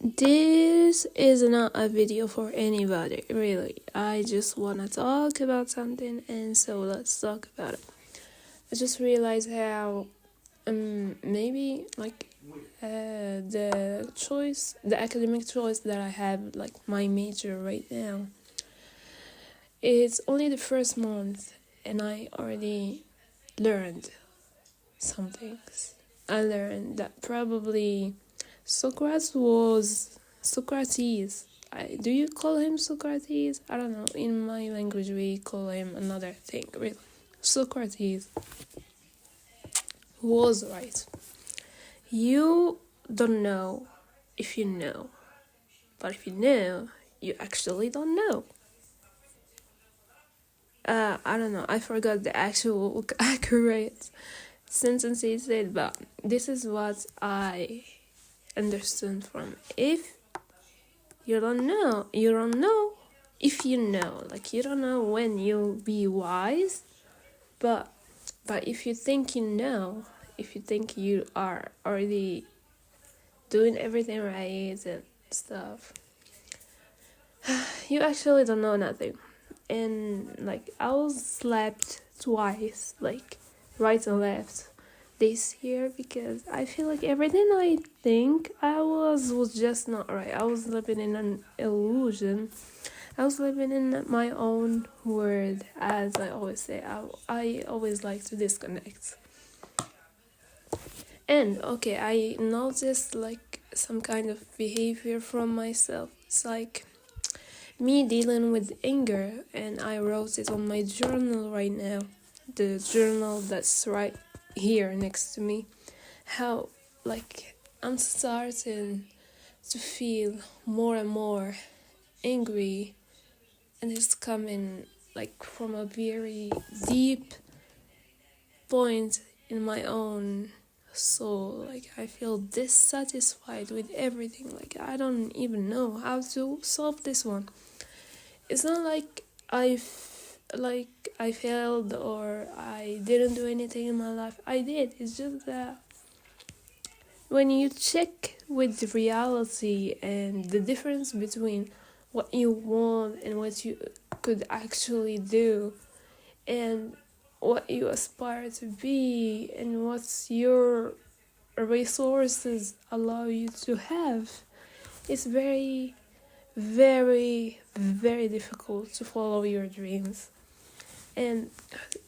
This is not a video for anybody, really. I just want to talk about something, and so let's talk about it. I just realized how maybe the academic choice that I have, like my major right now, it's only the first month, and I already learned some things. I learned that probably Socrates. Do you call him Socrates? I don't know. In my language, we call him another thing, really. Socrates was right. You don't know if you know, but if you know, you actually don't know. I don't know. I forgot the actual accurate sentence he said, but this is what I understood from. If you don't know, you don't know if you know. Like, you don't know when you'll be wise, but if you think you know, if you think you are already doing everything right and stuff, you actually don't know nothing. And like, I was slapped twice, like right and left this year, because I feel like everything I think I was just not right. I was living in an illusion. I was living in my own world, as I always say. I always like to disconnect. And okay, I noticed like some kind of behavior from myself. It's like me dealing with anger, and I wrote it on my journal right now. The journal that's right here next to me. How like I'm starting to feel more and more angry, and it's coming like from a very deep point in my own soul. Like, I feel dissatisfied with everything. Like, I don't even know how to solve this one. It's not like I failed or I didn't do anything in my life. I did. It's just that when you check with reality and the difference between what you want and what you could actually do, and what you aspire to be, and what your resources allow you to have, it's very, very, very difficult to follow your dreams. And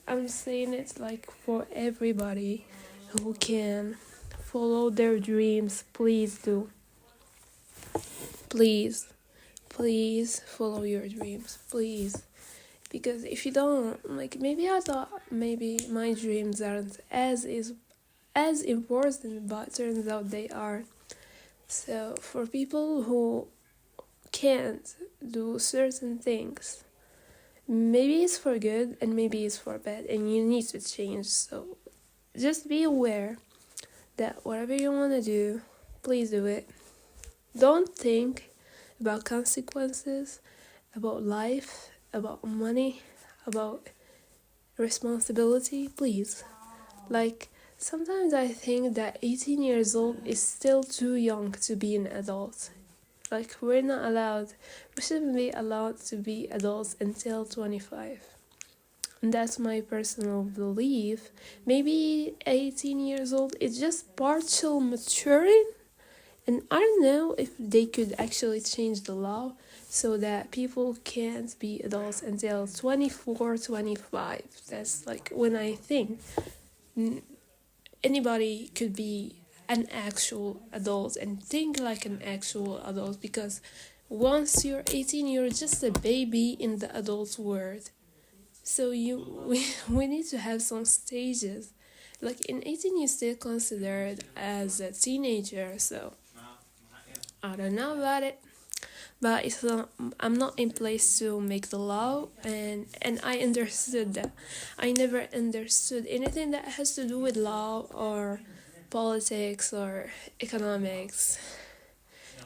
I'm saying it like for everybody who can follow their dreams. Please do. Please follow your dreams, please. Because if you don't, like, maybe I thought maybe my dreams aren't as important, but turns out they are. So for people who can't do certain things, maybe it's for good and maybe it's for bad, and you need to change. So just be aware that whatever you want to do, please do it. Don't think about consequences, about life, about money, about responsibility, please. Like, sometimes I think that 18 years old is still too young to be an adult. Like, we shouldn't be allowed to be adults until 25. And that's my personal belief. Maybe 18 years old is just partial maturing. And I don't know if they could actually change the law so that people can't be adults until 24, 25. That's like when I think anybody could be an actual adult and think like an actual adult, because once you're 18, you're just a baby in the adult world. So we need to have some stages. Like, in 18, you're still considered as a teenager, so I don't know about it. But I'm not in place to make the law, and I understood that. I never understood anything that has to do with law or politics or economics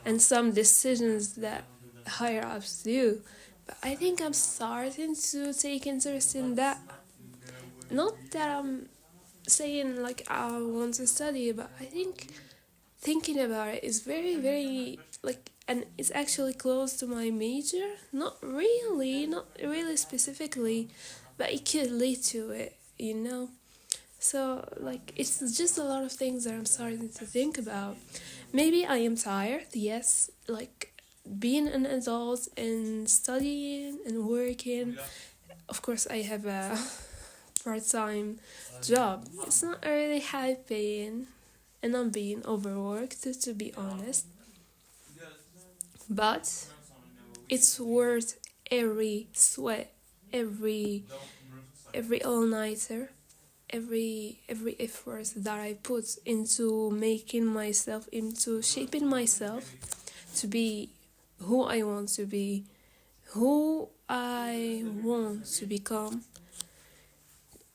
and some decisions that higher ups do. But I think I'm starting to take interest in that. Not that I'm saying like I want to study, but I think thinking about it is very, very like, and it's actually close to my major. Not really specifically, but it could lead to it, you know? So, like, it's just a lot of things that I'm starting to think about. Maybe I am tired, yes, like being an adult and studying and working. Of course, I have a part time job. It's not really high paying, and I'm being overworked, to be honest. But it's worth every sweat, every all nighter, every effort that I put into making myself, into shaping myself to be who I want to be, who I want to become.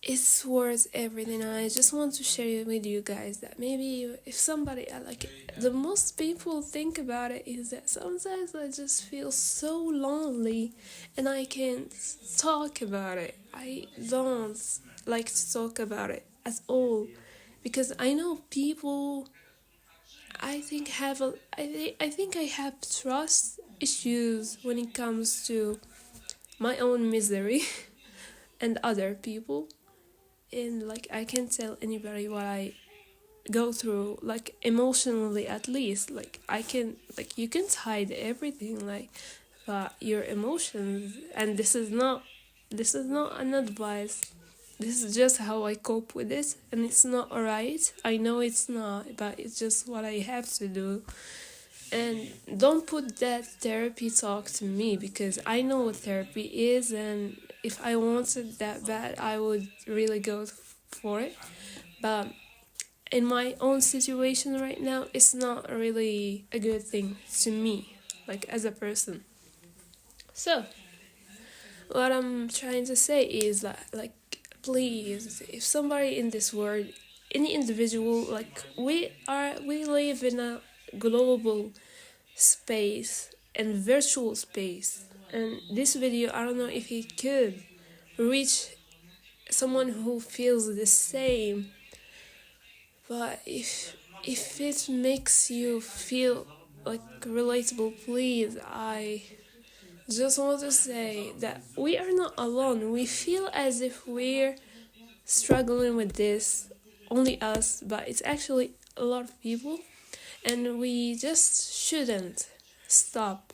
It's worth everything. I just want to share it with you guys that maybe if somebody like the most people think about it is that sometimes I just feel so lonely and I can't talk about it. I don't like to talk about it at all because I know people. I think I have trust issues when it comes to my own misery and other people, and like I can't tell anybody what I go through, like emotionally at least. Like I can, like you can't hide everything, like but your emotions, and this is not an advice. This is just how I cope with it, and it's not alright. I know it's not, but it's just what I have to do. And don't put that therapy talk to me because I know what therapy is, and if I wanted that bad, I would really go for it. But in my own situation right now, it's not really a good thing to me, like as a person. So, what I'm trying to say is that, like, please, if somebody in this world, any individual, like, we live in a global space and virtual space. And this video, I don't know if it could reach someone who feels the same, but if it makes you feel like relatable, please, I just want to say that we are not alone. We feel as if we're struggling with this, only us, but it's actually a lot of people, and we just shouldn't stop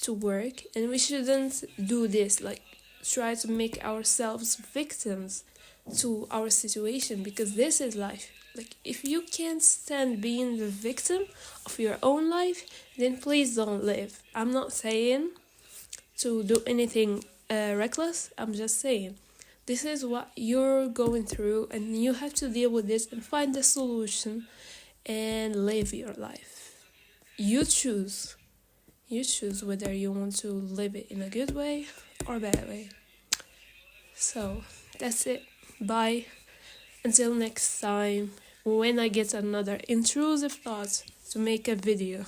to work, and we shouldn't do this, like try to make ourselves victims to our situation, because this is life. Like if you can't stand being the victim of your own life, then please don't live. I'm not saying to do anything reckless. I'm just saying this is what you're going through, and you have to deal with this and find the solution and live your life. You choose. You choose whether you want to live it in a good way or bad way. So that's it. Bye. Until next time, when I get another intrusive thought to make a video.